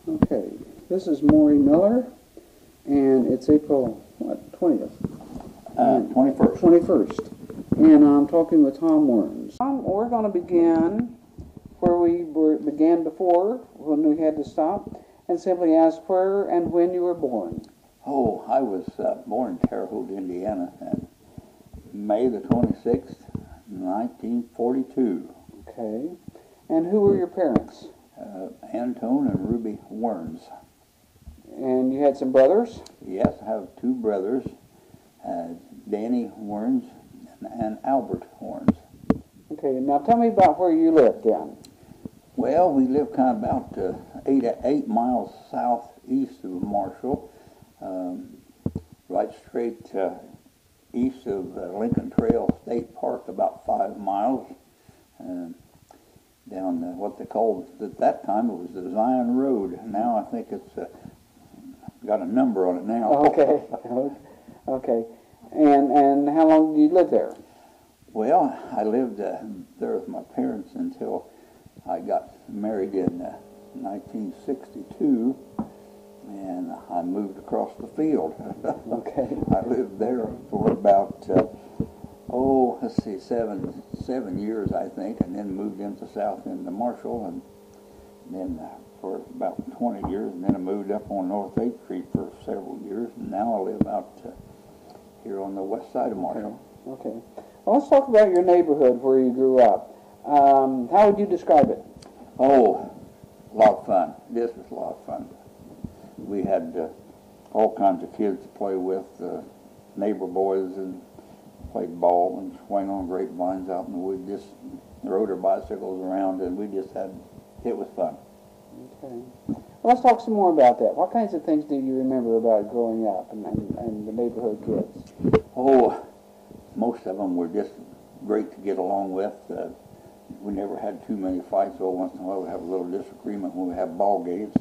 Okay, this is Maury Miller, and it's April, what, 20th? 21st. 21st. And I'm talking with Tom Wernz. We're going to begin where we began before, when we had to stop, and simply ask where and when you were born. Oh, I was born in Terre Haute, Indiana, on May the 26th, 1942. Okay. And who were your parents? Antone and Ruby Wernz. And you had some brothers? Yes, I have two brothers, Danny Wernz and Albert Wernz. Okay, now tell me about where you lived then. Well, we lived kind of about 8 miles southeast of Marshall, right straight east of Lincoln Trail State Park, about 5 miles, down what they called, at that time it was the Zion Road. Now I think it's got a number on it now. Okay, okay. And how long did you live there? Well, I lived there with my parents until I got married in 1962, and I moved across the field. Okay. I lived there for about, let's see, seven years, I think, and then moved into South End of Marshall, and then for about 20 years, and then I moved up on North 8th Street for several years, and now I live out here on the west side of Marshall. Okay. Well, let's talk about your neighborhood where you grew up. How would you describe it? Oh, a lot of fun. This was a lot of fun. We had all kinds of kids to play with, neighbor boys, and played ball and swing on grapevines out in the woods. Just rode our bicycles around, and it was fun. Okay. Well, let's talk some more about that. What kinds of things do you remember about growing up and the neighborhood kids? Oh, most of them were just great to get along with. We never had too many fights, so once in a while we have a little disagreement when we have ball games.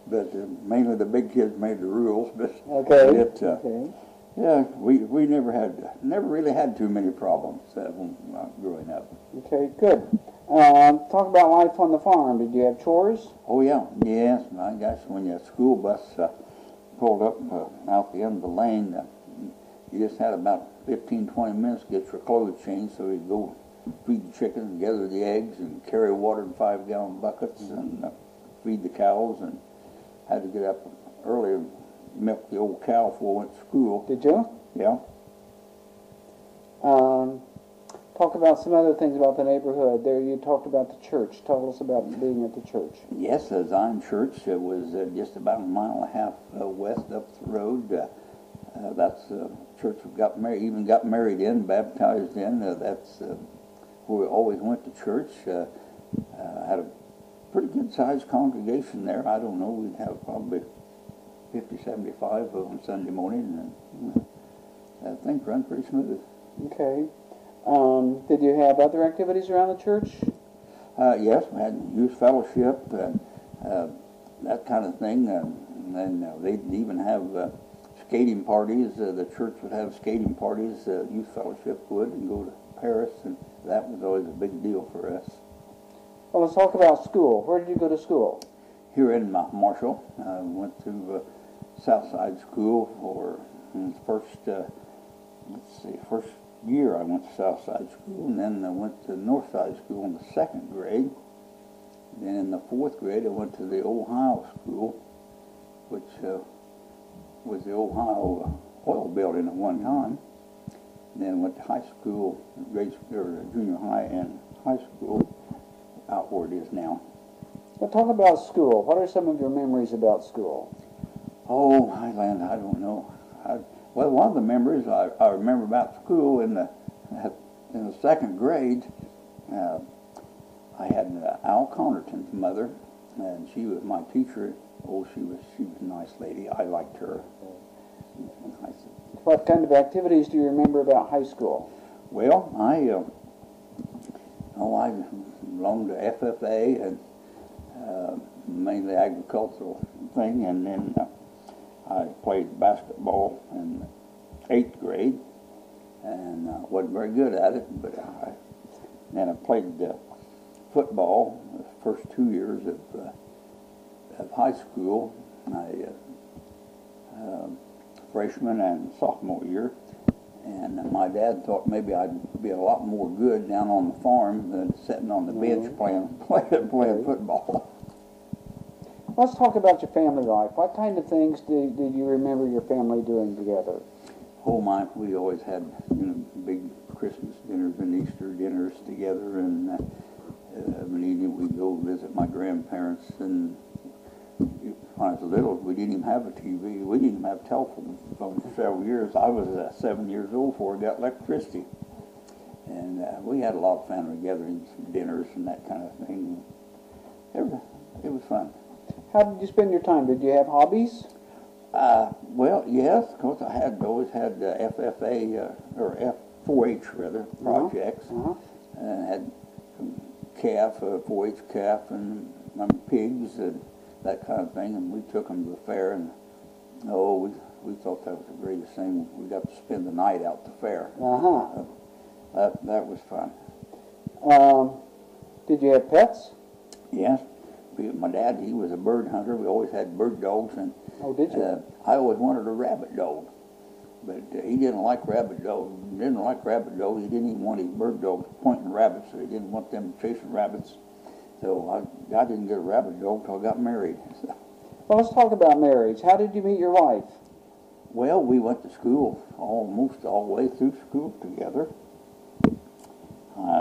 But mainly the big kids made the rules. But okay. Yeah, we never really had too many problems when growing up. Okay, good. Talk about life on the farm. Did you have chores? Oh yeah, yes. I guess when your school bus pulled up out the end of the lane, you just had about 15-20 minutes to get your clothes changed, so you'd go feed the chickens, gather the eggs, and carry water in 5-gallon buckets, and feed the cows, and had to get up early and milk the old cow before I went to school. Did you? Yeah. Talk about some other things about the neighborhood. There you talked about the church. Tell us about being at the church. Yes, the Zion Church was just about 1.5 miles west up the road. That's the church we got married in, baptized in. That's where we always went to church. Had a pretty good sized congregation there. I don't know, we'd have probably 50, 75 on Sunday morning, and that thing run pretty smooth. Okay. Did you have other activities around the church? Yes, we had youth fellowship and that kind of thing. And then they'd even have skating parties. The church would have skating parties. Youth fellowship would, and go to Paris, and that was always a big deal for us. Well, let's talk about school. Where did you go to school? Here in Marshall. I went to Southside School for the first year I went to Southside School, and then I went to Northside School in the 2nd grade. Then in the 4th grade I went to the Ohio School, which was the Ohio oil building at one time. Then went to high school, junior high and high school, out where it is now. Well, talk about school. What are some of your memories about school? Oh, Highland, I don't know. Well, one of the memories I remember about school in the 2nd grade, I had Al Connerton's mother, and she was my teacher. Oh, she was a nice lady. I liked her. She was nice. What kind of activities do you remember about high school? Well, I belonged to FFA, and mainly agricultural thing, and then I played basketball in 8th grade, and wasn't very good at it, but then I played football the first 2 years of high school, my freshman and sophomore year, and my dad thought maybe I'd be a lot more good down on the farm than sitting on the bench playing football. Let's talk about your family life. What kind of things did you remember your family doing together? Oh my, we always had, you know, big Christmas dinners and Easter dinners together, and one evening we'd go visit my grandparents. And when I was little, we didn't even have a TV. We didn't even have telephone for several years. I was 7 years old before I got electricity. And we had a lot of family gatherings, dinners, and that kind of thing. It was fun. How did you spend your time? Did you have hobbies? Well, yes, because I had always had FFA or F4H rather projects. Had calf, 4-H calf, and pigs and that kind of thing. And we took them to the fair, and we thought that was the greatest thing. We got to spend the night out at the fair. That was fun. Did you have pets? Yes. My dad, he was a bird hunter. We always had bird dogs, and did you? I always wanted a rabbit dog, but he didn't like rabbit dogs. He didn't like rabbit dogs. He didn't even want his bird dogs pointing rabbits, so he didn't want them chasing rabbits. So I didn't get a rabbit dog until I got married. Well, let's talk about marriage. How did you meet your wife? Well, we went to school almost all the way through school together.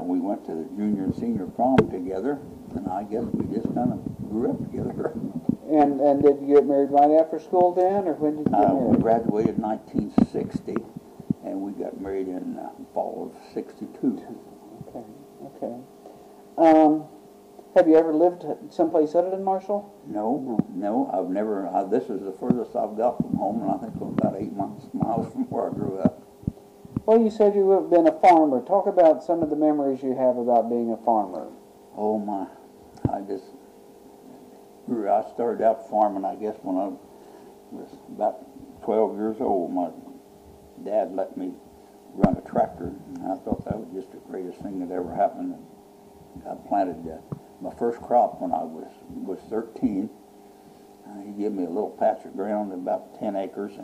We went to the junior and senior prom together, and I guess we just kind of grew up together. And did you get married right after school then, or when did you get married? We graduated in 1960, and we got married in fall of '62. Okay. Have you ever lived someplace other than Marshall? No, I've never. This is the furthest I've got from home, and I think it was about 8 miles from where I grew up. Well, you said you have been a farmer. Talk about some of the memories you have about being a farmer. Oh my, I started out farming, I guess, when I was about 12 years old. My dad let me run a tractor, and I thought that was just the greatest thing that ever happened. I planted my first crop when I was 13. He gave me a little patch of ground, about 10 acres,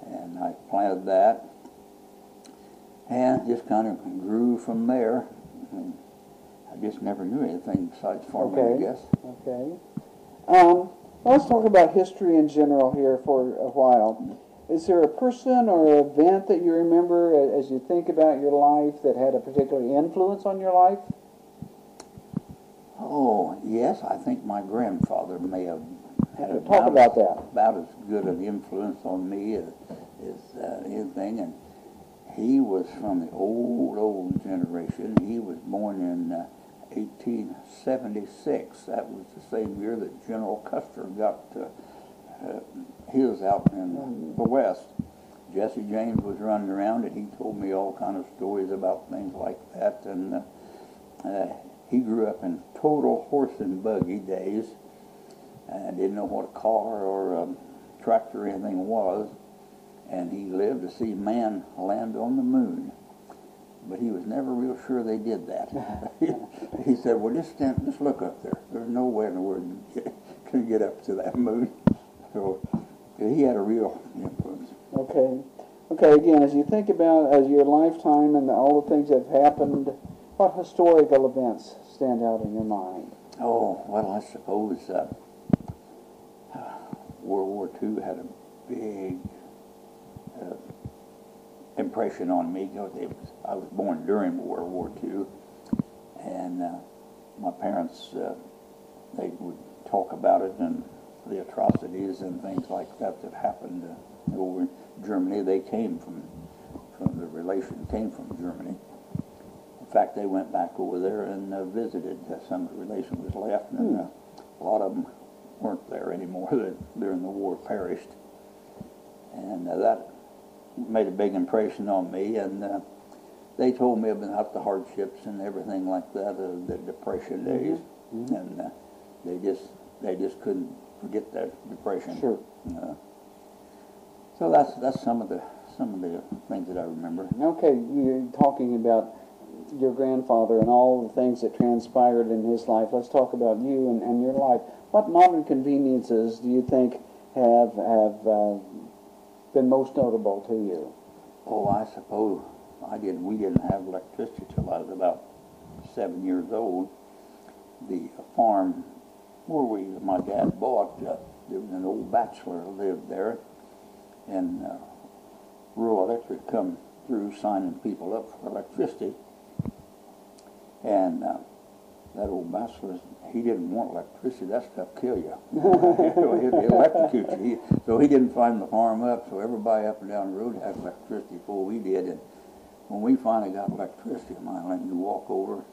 and I planted that. And just kind of grew from there. I just never knew anything besides farming, I guess. Okay. Let's talk about history in general here for a while. Is there a person or event that you remember as you think about your life that had a particular influence on your life? Oh, yes, I think my grandfather may have had about that. About as good an influence on me as anything. And he was from the old generation. He was born in 1876. That was the same year that General Custer got his out in the West. Jesse James was running around, and he told me all kind of stories about things like that. And he grew up in total horse and buggy days, and didn't know what a car or a tractor or anything was. And he lived to see man land on the moon. But he was never real sure they did that. He said, well, just look up there. There's no way in the world you can get up to that moon. So he had a real influence. Okay, again, as you think about your lifetime and all the things that have happened, what historical events stand out in your mind? Oh, well, I suppose World War II had a big impression on me. I was born during World War II, and my parents, they would talk about it and the atrocities and things like that happened over in Germany. They came from the relation came from Germany. In fact, they went back over there and visited. Some of the relation was left, and a lot of them weren't there anymore. During the war perished, and that made a big impression on me. And they told me about the hardships and everything like that, the Depression days, and they just couldn't forget that Depression. Sure. So that's some of the things that I remember. Okay, you're talking about your grandfather and all the things that transpired in his life. Let's talk about you and your life. What modern conveniences do you think have been most notable to you? Oh, I suppose we didn't have electricity till I was about 7 years old. The farm where my dad bought, there was an old bachelor lived there, and rural electric come through signing people up for electricity. And that old bachelor, he didn't want electricity. That stuff kill you. It electrocutes you. So he didn't sign the farm up, so everybody up and down the road had electricity before we did. And when we finally got electricity, you walk over,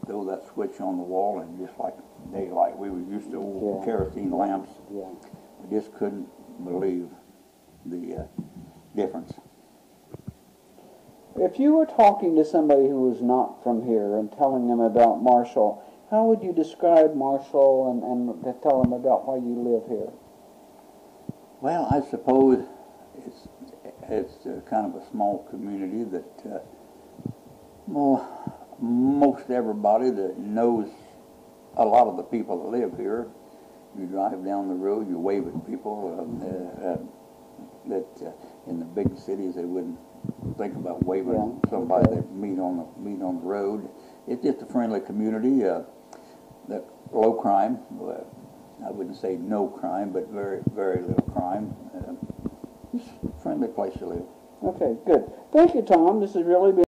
throw that switch on the wall, and just like daylight, we were used to old kerosene lamps. Yeah. We just couldn't believe the difference. If you were talking to somebody who was not from here and telling them about Marshall, how would you describe Marshall and tell them about why you live here? Well, I suppose it's kind of a small community that most everybody that knows a lot of the people that live here. You drive down the road, you wave at people that in the big cities they wouldn't think about waving at somebody they meet on the road. It's just a friendly community. That low crime. I wouldn't say no crime, but very, very little crime. It's a friendly place to live. Okay, good. Thank you, Tom. This has really been